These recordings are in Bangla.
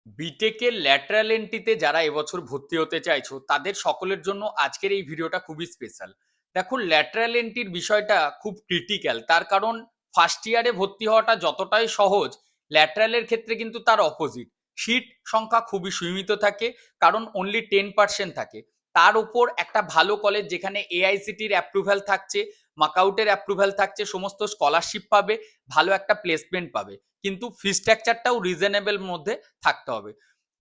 বিটেকের ল্যাটারাল এন্ট্রিতে যারা এবছর ভর্তি হতে চাইছো তাদের সকলের জন্য আজকের এই ভিডিওটা খুবই স্পেশাল। দেখো, ল্যাটারাল এন্ট্রির বিষয়টা খুব ক্রিটিক্যাল, তার কারণ ফার্স্ট ইয়ারে ভর্তি হওয়াটা যতটাই সহজ, ল্যাটারালের ক্ষেত্রে কিন্তু তার অপোজিট। সিট সংখ্যা খুবই সীমিত থাকে, কারণ অনলি 10% থাকে। তার উপর একটা ভালো কলেজ যেখানে এআইসিটির অ্যাপ্রুভ্যাল থাকছে, মাকআউটের অ্যাপ্রুভ্যাল থাকছে, সমস্ত স্কলারশিপ পাবে, ভালো একটা প্লেসমেন্ট পাবে, কিন্তু ফি স্ট্রাকচারটাও রিজনেবল মধ্যে থাকতে হবে।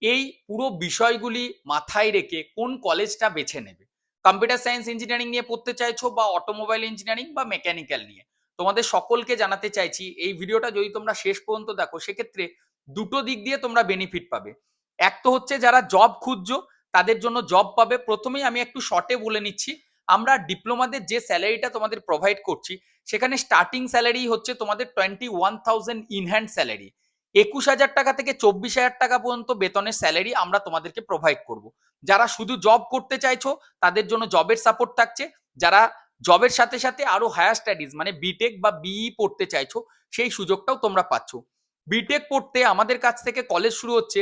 এই পুরো বিষয়গুলি মাথায় রেখে কোন কলেজটা বেছে নেবে, কম্পিউটার সায়েন্স ইঞ্জিনিয়ারিং নিয়ে পড়তে চাইছো বা অটোমোবাইল ইঞ্জিনিয়ারিং বা মেকানিক্যাল নিয়ে, তোমাদের সকলকে জানাতে চাইছি এই ভিডিওটা যদি তোমরা শেষ পর্যন্ত দেখো সেক্ষেত্রে দুটো দিক দিয়ে তোমরা বেনিফিট পাবে। এক তো হচ্ছে যারা জব খুঁজছো তাদের জন্য জব পাবে। প্রথমেই আমি একটু শর্টে বলে নিচ্ছি, আমরা ডিপ্লোমাদের যে স্যালারিটা তোমাদের প্রোভাইড করছি সেখানে স্টার্টিং স্যালারি হচ্ছে তোমাদের 21,000 ইন হ্যান্ড স্যালারি। 21,000 টাকা থেকে 24,000 টাকা পর্যন্ত বেতনের স্যালারি আমরা তোমাদেরকে প্রোভাইড করব। যারা শুধু জব করতে চাইছো তাদের জন্য জবের সাপোর্ট থাকছে, যারা জবের সাথে সাথে আরো হায়ার স্টাডিজ মানে বিটেক বা বিই পড়তে চাইছো সেই সুযোগটাও তোমরা পাচ্ছ। বিটেক পড়তে আমাদের কাছ থেকে কলেজ শুরু হচ্ছে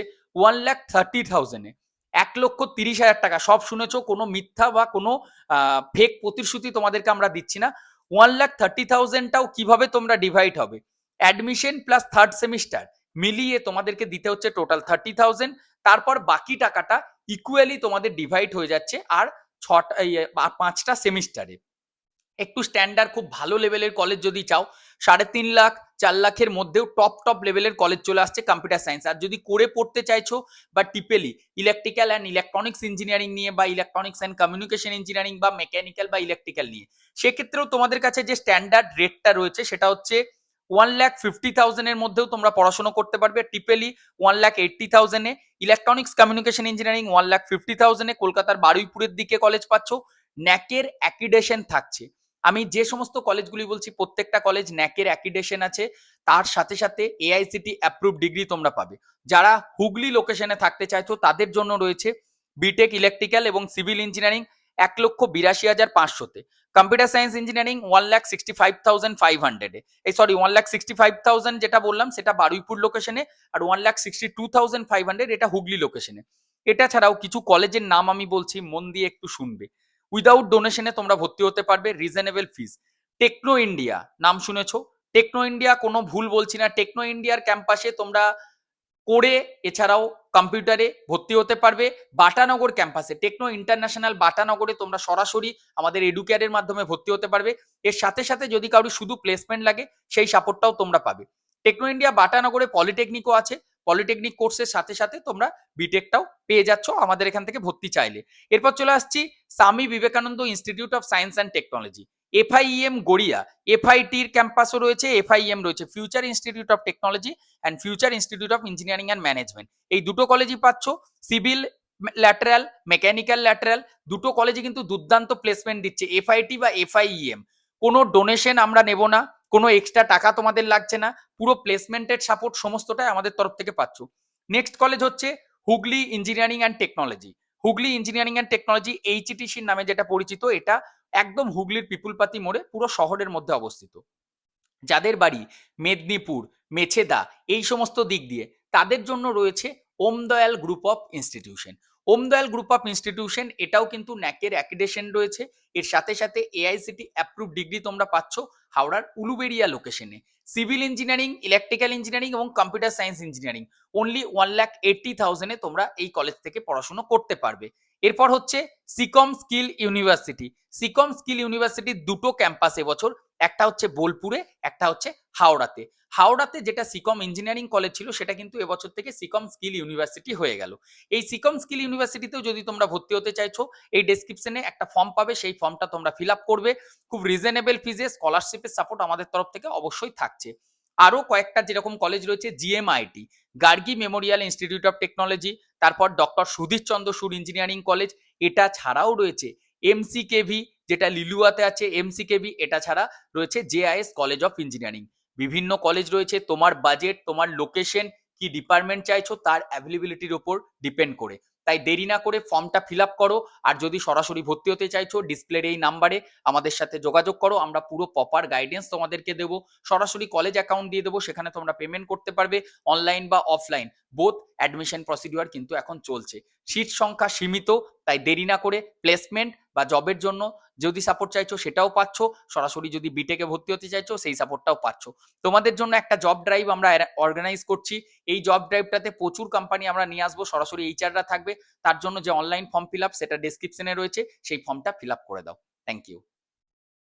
1,30,000-এ, 1,30,000 টাকা। সব শুনেছো, কোনো মিথ্যা বা কোনো ফেক প্রতিশ্রুতি তোমাদেরকে আমরা দিচ্ছি না। 1,30,000টাও কিভাবে তোমরা ডিভাইড হবে, অ্যাডমিশন প্লাস থার্ড সেমিস্টার মিলিয়ে তোমাদেরকে দিতে হচ্ছে টোটাল 30,000। তারপর বাকি টাকাটা ইকুয়ালি তোমাদের ডিভাইড হয়ে যাচ্ছে আর 5টা সেমিস্টারে। একটু স্ট্যান্ডার্ড খুব ভালো লেভেলের কলেজ যদি চাও 3.5 লাখ 4 লাখের মধ্যেও টপ টপ লেভেলের কলেজ চলে আসছে কম্পিউটার সায়েন্স। আর যদি করে পড়তে চাইছো বা টিপেলি ইলেকট্রিক্যাল অ্যান্ড ইলেকট্রনিক্স ইঞ্জিনিয়ারিং নিয়ে বা ইলেকট্রনিক্স অ্যান্ড কমিউনিকেশন ইঞ্জিনিয়ারিং বা মেকানিক্যাল বা ইলেকট্রিক্যাল নিয়ে, সেক্ষেত্রেও তোমাদের কাছে যে স্ট্যান্ডার্ড রেটটা রয়েছে সেটা হচ্ছে 1,50,000-এর মধ্যেও তোমরা পড়াশোনা করতে পারবে। টিপেলি 1,80,000-এ, ইলেকট্রনিক্স কমিউনিকেশন ইঞ্জিনিয়ারিং 1,50,000-এ কলকাতার বারুইপুরের দিকে কলেজ পাচ্ছ। ন্যাকের অ্যাকিডেশন থাকছে। আমি যে সমস্ত কলেজগুলি বলছি প্রত্যেকটা কলেজ ন্যাকের অ্যাকিডেশন আছে, তার সাথে সাথে এআইসিটি অ্যাপ্রুভ ডিগ্রি তোমরা পাবে। যারা হুগলি লোকেশনে থাকতে চাইছো তাদের জন্য রয়েছে বিটেক ইলেকট্রিক্যাল এবং সিভিল ইঞ্জিনিয়ারিং 1,82,500-তে, কম্পিউটার সায়েন্স ইঞ্জিনিয়ারিং 1,65,500-এ, এই সরি 1,65,000 যেটা বললাম সেটা বারুইপুর লোকেশনে, আর 1,62,500 এটা হুগলি লোকেশনে। এটা ছাড়াও কিছু কলেজের নাম আমি বলছি, মন দিয়ে একটু শুনবে। উইদাউট ডোনেশনে তোমরা ভর্তি হতে পারবে, রিজনেবল ফিস। টেকনো ইন্ডিয়া নাম শুনেছো? টেকনো ইন্ডিয়া কোনো ভুল বলছি না, টেকনো ইন্ডিয়ার ক্যাম্পাসে তোমরা করে এছাড়াও কম্পিউটারে ভর্তি হতে পারবে। বাটানগর ক্যাম্পাসে টেকনো ইন্টারন্যাশনাল বাটানগরে তোমরা সরাসরি আমাদের এডুকেয়ারের মাধ্যমে ভর্তি হতে পারবে। এর সাথে সাথে যদি কারো শুধু প্লেসমেন্ট লাগে সেই সাপোর্টটাও তোমরা পাবে। টেকনো ইন্ডিয়া বাটানগরে পলিটেকনিকও আছে, পলিটেকনিক কোর্সের সাথে সাথে তোমরা বিটেকটাও পেয়ে যাচ্ছ আমাদের এখান থেকে ভর্তি চাইলে। এরপর চলে আসছি Swami Vivekananda institute of science and technology, FIM Garia. এফআইটির ক্যাম্পাসও রয়েছে, এফআইএম রয়েছে, future institute of technology and future institute of engineering and management. এই দুটো কলেজই পাচ্ছ। সিভিল ল্যাটারাল, মেকানিক্যাল ল্যাটারাল, দুটো কলেজে কিন্তু দুর্দান্ত প্লেসমেন্ট দিচ্ছে এফআইটি বা এফআইএম। কোনো ডোনেশন আমরা নেব না, কোনো এক্সট্রা টাকা তোমাদের লাগছে না, পুরো প্লেসমেন্টের সাপোর্ট সমস্তটাই আমাদের তরফ থেকে পাচ্ছ। নেক্সট কলেজ হচ্ছে Hooghly engineering and technology. Hooghly engineering and technology এইচইটিসির নামে যেটা পরিচিত, এটা একদম হুগলির পিপুলপাতি মোড়ে পুরো শহরের মধ্যে অবস্থিত। যাদের বাড়ি মেদিনীপুর, মেছেদা এই সমস্ত দিক দিয়ে, তাদের জন্য রয়েছে Omdayal group of institution. Omdayal group of institution এটাও কিন্তু ন্যাকের অ্যাক্রিডিটেশন রয়েছে, এর সাথে সাথে এআইসিটি অ্যাপ্রুভ ডিগ্রি তোমরা পাচ্ছ হাওড়ার উলুবেড়িয়া লোকেশনে। সিভিল ইঞ্জিনিয়ারিং, ইলেকট্রিক্যাল ইঞ্জিনিয়ারিং এবং কম্পিউটার সায়েন্স ইঞ্জিনিয়ারিং অনলি 1,80,000-এ তোমরা এই কলেজ থেকে পড়াশোনা করতে পারবে। এরপর হচ্ছে সিকম স্কিল ইউনিভার্সিটি। সিকম স্কিল ইউনিভার্সিটির দুটো ক্যাম্পাস এবছর, একটা হচ্ছে বোলপুরে, একটা হচ্ছে হাওড়াতে। হাওড়াতে যেটা সিকম ইঞ্জিনিয়ারিং কলেজ ছিল সেটা কিন্তু এবছর থেকে সিকম স্কিল ইউনিভার্সিটি হয়ে গেল। এই সিকম স্কিল ইউনিভার্সিটিতেও যদি তোমরা ভর্তি হতে চাইছো, এই ডেসক্রিপশনে একটা ফর্ম পাবে, সেই ফর্মটা তোমরা ফিল আপ করবে। খুব রিজনেবল ফিজে স্কলারশিপের সাপোর্ট আমাদের তরফ থেকে অবশ্যই থাকছে। আরো কয়েকটা যেরকম কলেজ রয়েছে, GMIT Gargi Memorial institute of technology, তারপর ডক্টর সুধীর চন্দ্র সুর ইঞ্জিনিয়ারিং কলেজ, এটা ছাড়াও রয়েছে এমসিকেভি যেটা লিলুয়াতে আছে, এমসিকেভি, এটা ছাড়া রয়েছে জেআইএস কলেজ অফ ইঞ্জিনিয়ারিং। বিভিন্ন কলেজ রয়েছে, তোমার বাজেট, তোমার লোকেশন কি ডিপার্টমেন্ট চাইছো তার অ্যাভেলেবিলিটির উপর ডিপেন্ড করে। তাই দেরি না করে ফর্মটা ফিল আপ করো। আর যদি সরাসরি ভর্তি হতে চাইছো ডিসপ্লের এই নাম্বারে আমাদের সাথে যোগাযোগ করো, আমরা পুরো প্রপার গাইডেন্স তোমাদেরকে দেবো। সরাসরি কলেজ অ্যাকাউন্ট দিয়ে দেবো, সেখানে তোমরা পেমেন্ট করতে পারবে অনলাইন বা অফলাইন, বোথ অ্যাডমিশন প্রসিডিওর কিন্তু এখন চলছে। সিট সংখ্যা সীমিত, তাই দেরি না করে প্লেসমেন্ট বা জবের জন্য যদি সাপোর্ট চাইছো সেটাও পাচ্ছ, সরাসরি যদি বিটেকে ভর্তি হতে চাইছো সেই সাপোর্টটাও পাচ্ছ। তোমাদের জন্য একটা জব ড্রাইভ আমরা অর্গানাইজ করছি। এই জব ড্রাইভটাতে প্রচুর কোম্পানি আমরা নিয়ে আসবো, সরাসরি এইচআররা থাকবে। তার জন্য যে অনলাইন ফর্ম ফিল আপ সেটা ডেসক্রিপশনে রয়েছে, সেই ফর্মটা ফিল আপ করে দাও। Thank you.